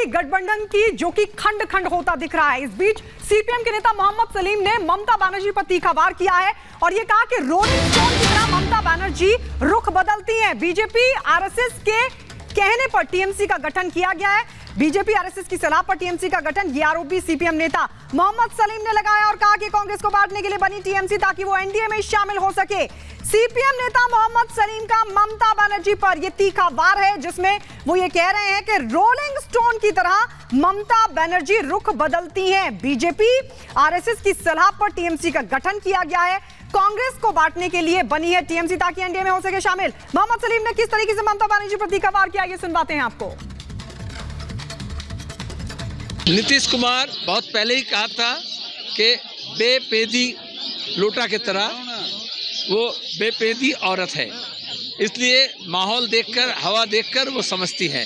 TMC गठबंधन की जो कि खंड खंड होता दिख रहा है। इस बीच सीपीएम के नेता मोहम्मद सलीम ने ममता बनर्जी पर तीखा वार किया है और यह कहा कि रोलिंग स्टोन की तरह ममता बनर्जी रुख बदलती हैं। बीजेपी आरएसएस के कहने पर टीएमसी का गठन किया गया है। बीजेपी आरएसएस की सलाह पर टीएमसी का गठन, ये आरोपी सीपीएम नेता मोहम्मद सलीम ने लगाया और कहा कि कांग्रेस को बांटने के लिए बनी टीएमसी ताकि वो एनडीए में शामिल हो सके। सीपीएम नेता मोहम्मद सलीम का ममता बनर्जी पर यह तीखा वार है, जिसमें वो ये कह रहे हैं कि रोलिंग स्टोन की तरह ममता बनर्जी रुख बदलती हैं। बीजेपी आरएसएस की सलाह पर टीएमसी का गठन किया गया है। कांग्रेस को बांटने के लिए बनी है टीएमसी ताकि एनडीए में हो सके शामिल। मोहम्मद सलीम ने किस तरीके से ममता बनर्जी पर तीखा वार किया, ये सुनवाते हैं आपको। नीतीश कुमार बहुत पहले ही कहा था कि बेपेदी लोटा की तरह वो बेपेदी औरत है, इसलिए माहौल देखकर, हवा देखकर वो समझती है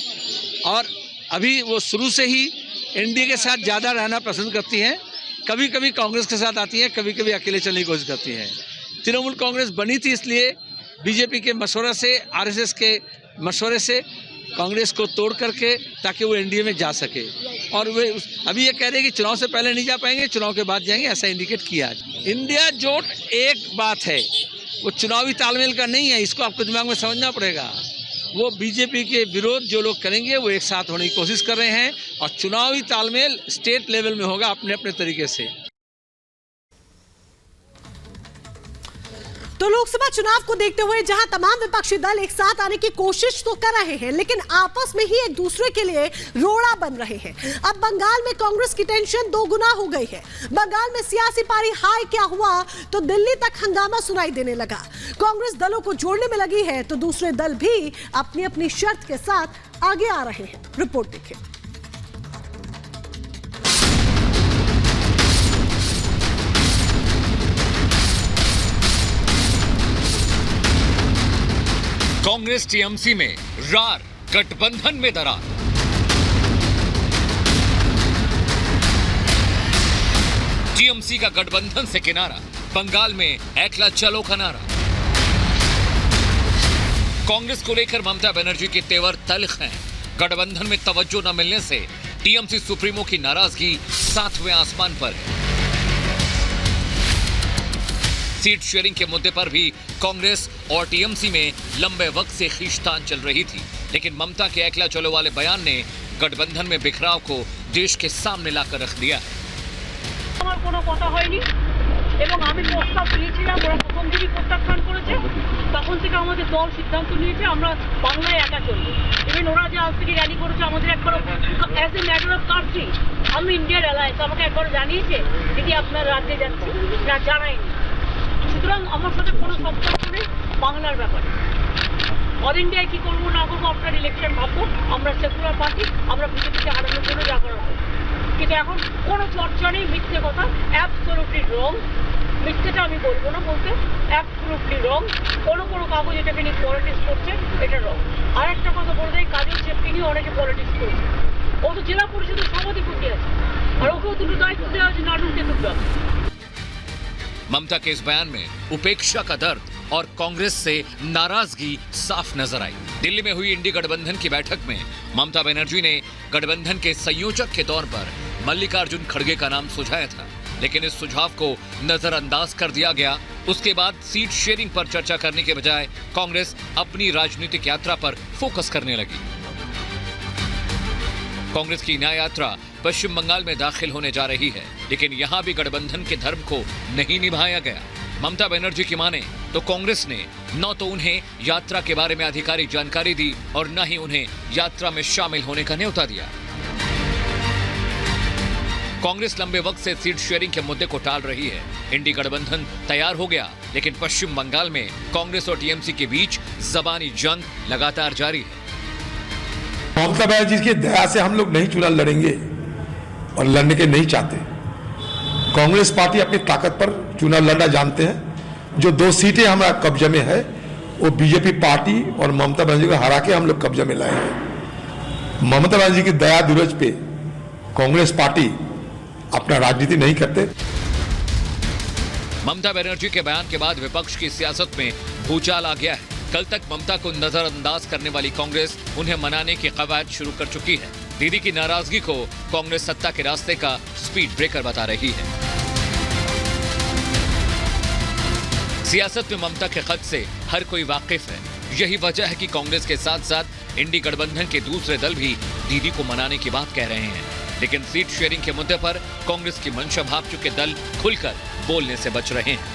और अभी वो शुरू से ही एनडीए के साथ ज़्यादा रहना पसंद करती हैं। कभी कभी कांग्रेस के साथ आती हैं, कभी कभी अकेले चलने की कोशिश करती हैं। तृणमूल कांग्रेस बनी थी इसलिए बीजेपी के मशवरे से, आरएसएस के मशवरे से कांग्रेस को तोड़ करके ताकि वो एनडीए में जा सके। और वे अभी ये कह रहे हैं कि चुनाव से पहले नहीं जा पाएंगे, चुनाव के बाद जाएंगे, ऐसा इंडिकेट किया। इंडिया जोट एक बात है, वो चुनावी तालमेल का नहीं है, इसको आपको दिमाग में समझना पड़ेगा। वो बीजेपी के विरोध जो लोग करेंगे वो एक साथ होने की कोशिश कर रहे हैं और चुनावी तालमेल स्टेट लेवल में होगा अपने अपने तरीके से। तो लोकसभा चुनाव को देखते हुए जहां तमाम विपक्षी दल एक साथ आने की कोशिश तो कर रहे हैं, लेकिन आपस में ही एक दूसरे के लिए रोड़ा बन रहे हैं। अब बंगाल में कांग्रेस की टेंशन दोगुना हो गई है। बंगाल में सियासी पारी हाई क्या हुआ तो दिल्ली तक हंगामा सुनाई देने लगा। कांग्रेस दलों को जोड़ने में लगी है तो दूसरे दल भी अपनी अपनी शर्त के साथ आगे आ रहे हैं। रिपोर्ट देखिए। कांग्रेस टीएमसी में रार, गठबंधन में दरार। टीएमसी का गठबंधन से किनारा, बंगाल में एकला चलो का नारा। कांग्रेस को लेकर ममता बनर्जी के तेवर तल्ख हैं। गठबंधन में तवज्जो न मिलने से टीएमसी सुप्रीमो की नाराजगी 7वें आसमान पर है। सीट शेयरिंग के मुद्दे पर भी कांग्रेस और टीएमसी में लंबे वक्त से खींचतान चल रही थी, लेकिन ममता के एकला चलो वाले बयान ने गठबंधन में बिखराव को देश के सामने लाकर रख दिया। আমার কোনো কথা হয়নি এবং আমি প্রস্তাব দিয়েছিলাম, ওরা প্রথম দিনই প্রত্যাখ্যান করেছে। তখন থেকে আমাদের দল সিদ্ধান্ত নিয়েছে আমরা বাংলায় একা চলবো। ইভেন ওরা যে আজ থেকে র্যালি করেছে আমাদের একবার as a matter of country, আমি ইন্ডিয়ার অ্যালায়েন্স আমাকে একবার জানিয়েছে দিদি আপনার রাজ্যে যাচ্ছি, না জানায়নি। সুতরাং আমার সাথে কোনো সম্পর্ক নেই বাংলার ব্যাপারে। অল ইন্ডিয়ায় কী করবো না করবো আপনার ইলেকশন ভাববো। আমরা সেকুলার পার্টি, আমরা বিজেপিকে হারানোর জন্য যা করা হবে। কিন্তু এখন কোনো চর্চা নেই, মিথ্যে কথা, অ্যাবসলিউটলি রং। মিথ্যেটা আমি বলবো না, বলতে অ্যাবসলিউটলি রং। কোনো কাগজ এটাকে নিয়ে পলিটিক্স করছে, এটা রং। আর একটা কথা বলে দেয়, কাজের চেপকে নিয়ে অনেকে পলিটিক্স করছে। ও তো জেলা পরিষদের সভাধিপতি আছে, আর ওকেও দুটো দায়িত্ব দেওয়া হয়েছে নাটক টেতুকা। ममता के इस बयान में उपेक्षा का दर्द और कांग्रेस से नाराजगी साफ नजर आई। दिल्ली में हुई इंडी गठबंधन की बैठक में ममता बनर्जी ने गठबंधन के संयोजक के तौर पर मल्लिकार्जुन खड़गे का नाम सुझाया था, लेकिन इस सुझाव को नजरअंदाज कर दिया गया। उसके बाद सीट शेयरिंग पर चर्चा करने के बजाय कांग्रेस अपनी राजनीतिक यात्रा पर फोकस करने लगी। कांग्रेस की न्याय यात्रा पश्चिम बंगाल में दाखिल होने जा रही है, लेकिन यहां भी गठबंधन के धर्म को नहीं निभाया गया। ममता बनर्जी की माने तो कांग्रेस ने न तो उन्हें यात्रा के बारे में आधिकारिक जानकारी दी और न ही उन्हें यात्रा में शामिल होने का न्योता दिया। कांग्रेस लंबे वक्त से सीट शेयरिंग के मुद्दे को टाल रही है। इंडी गठबंधन तैयार हो गया, लेकिन पश्चिम बंगाल में कांग्रेस और टीएमसी के बीच जबानी जंग लगातार जारी है। ममता बनर्जी की दया से हम लोग नहीं चुनाव लड़ेंगे और लड़ने के नहीं चाहते। कांग्रेस पार्टी अपनी ताकत पर चुनाव लड़ना जानते हैं। जो 2 सीटें हमारा कब्जे में है वो बीजेपी पार्टी और ममता बनर्जी को हरा के हम लोग कब्जे में लाए हैं। ममता बनर्जी की दया दुरज पे कांग्रेस पार्टी अपना राजनीति नहीं करते। ममता बनर्जी के बयान के बाद विपक्ष की सियासत में भूचाल आ गया है। कल तक ममता को नजरअंदाज करने वाली कांग्रेस उन्हें मनाने की कवायद शुरू कर चुकी है। दीदी की नाराजगी को कांग्रेस सत्ता के रास्ते का स्पीड ब्रेकर बता रही है। सियासत में ममता के खत से हर कोई वाकिफ है। यही वजह है कि कांग्रेस के साथ साथ इंडी गठबंधन के दूसरे दल भी दीदी को मनाने की बात कह रहे हैं। लेकिन सीट शेयरिंग के मुद्दे पर कांग्रेस की मंशा भाप चुके दल खुलकर बोलने से बच रहे हैं।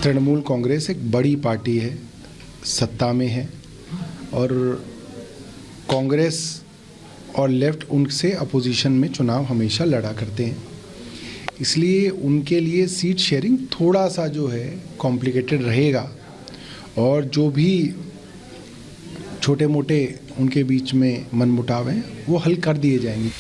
तृणमूल कांग्रेस एक बड़ी पार्टी है, सत्ता में है, और कांग्रेस और लेफ्ट उनसे अपोजिशन में चुनाव हमेशा लड़ा करते हैं। इसलिए उनके लिए सीट शेयरिंग थोड़ा सा जो है कॉम्प्लिकेटेड रहेगा, और जो भी छोटे मोटे उनके बीच में मनमुटाव हैं वो हल कर दिए जाएंगे।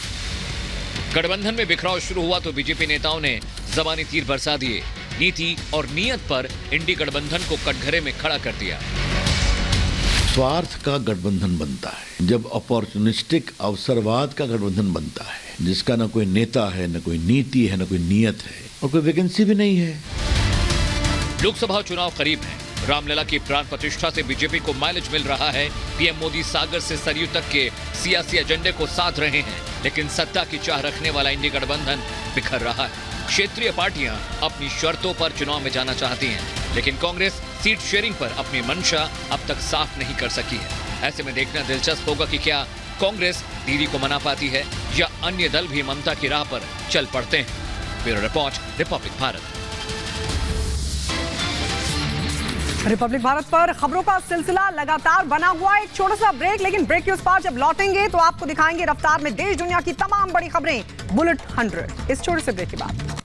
गठबंधन में बिखराव शुरू हुआ तो बीजेपी नेताओं ने ज़बानी तीर बरसा दिए। नीति और नियत पर इंडी गठबंधन को कटघरे में खड़ा कर दिया। स्वार्थ का गठबंधन बनता है जब अपॉर्चुनिस्टिक अवसरवाद का गठबंधन बनता है, जिसका न कोई नेता है, न कोई नीति है, न कोई नियत है, और कोई वैकेंसी भी नहीं है। लोकसभा चुनाव करीब है। रामलला की प्राण प्रतिष्ठा से बीजेपी को माइलेज मिल रहा है। पीएम मोदी सागर से सरयू तक के सियासी एजेंडे को साध रहे हैं, लेकिन सत्ता की चाह रखने वाला इंडी गठबंधन बिखर रहा है। क्षेत्रीय पार्टियां अपनी शर्तों पर चुनाव में जाना चाहती हैं, लेकिन कांग्रेस सीट शेयरिंग पर अपनी मंशा अब तक साफ नहीं कर सकी है। ऐसे में देखना दिलचस्प होगा कि क्या कांग्रेस दीदी को मना पाती है या अन्य दल भी ममता की राह पर चल पड़ते हैं। Bureau report, Republic Bharat. Republic Bharat पर खबरों का सिलसिला लगातार बना हुआ है। एक छोटा सा ब्रेक, लेकिन ब्रेक के उस पार जब लौटेंगे तो आपको दिखाएंगे रफ्तार में देश दुनिया की तमाम बड़ी खबरें। बुलेट 100 इस छोटे से ब्रेक के बाद।